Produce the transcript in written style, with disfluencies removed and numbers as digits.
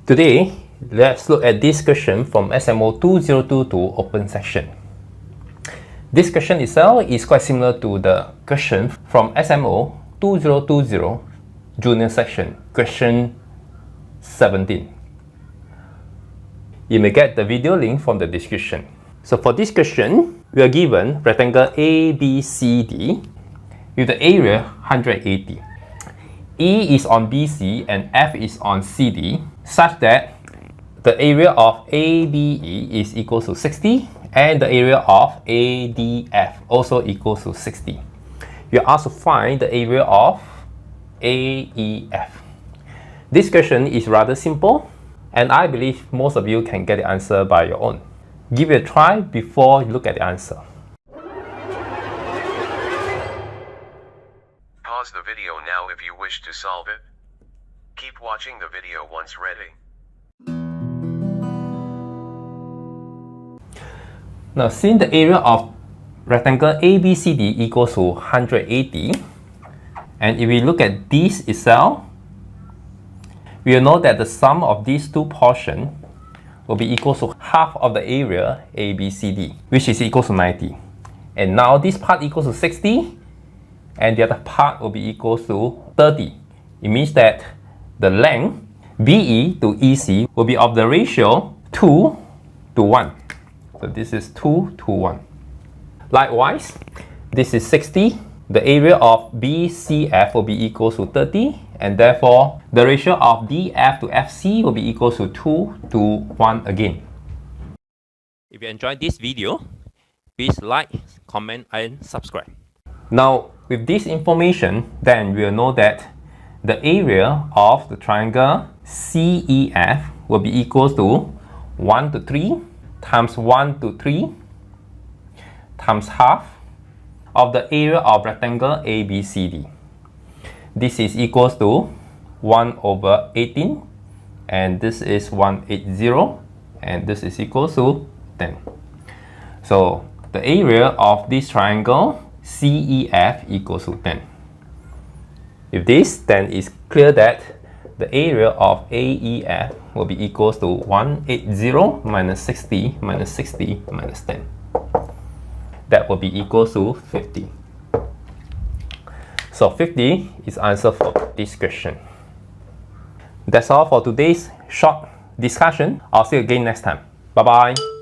Today, let's look at this question from SMO2020 open section. This question itself is quite similar to the question from SMO2020 Junior section, question 17. You may get the video link from the description. So for this question, we are given rectangle ABCD with the area 180. E is on BC and F is on CD, such that the area of ABE is equal to 60 and the area of ADF also equals to 60. You are asked to find the area of AEF. This question is rather simple, and I believe most of you can get the answer by your own. Give it a try before you look at the answer. Pause the video now if you wish to solve it. Keep watching the video once ready. Now, since the area of rectangle ABCD equals to 180, and if we look at this itself, we will know that the sum of these two portions will be equal to half of the area ABCD, which is equal to 90. And now this part equals to 60, and the other part will be equal to 30. It means that the length BE to EC will be of the ratio 2 to 1. So this is 2 to 1. Likewise, this is 60. The area of BCF will be equal to 30, and therefore the ratio of DF to FC will be equal to 2 to 1 again. If you enjoyed this video, please like, comment and subscribe. Now, with this information, then we'll know that the area of the triangle CEF will be equal to 1 to 3 times 1 to 3 times half of the area of rectangle ABCD. This is equals to 1 over 18, and this is 180, and this is equal to 10. So the area of this triangle CEF equals to 10. With this, then it's clear that the area of AEF will be equals to 180 minus 60 minus 60 minus 10. That will be equal to 50. So 50 is answer for this question. That's all for today's short discussion. I'll see you again next time. Bye bye.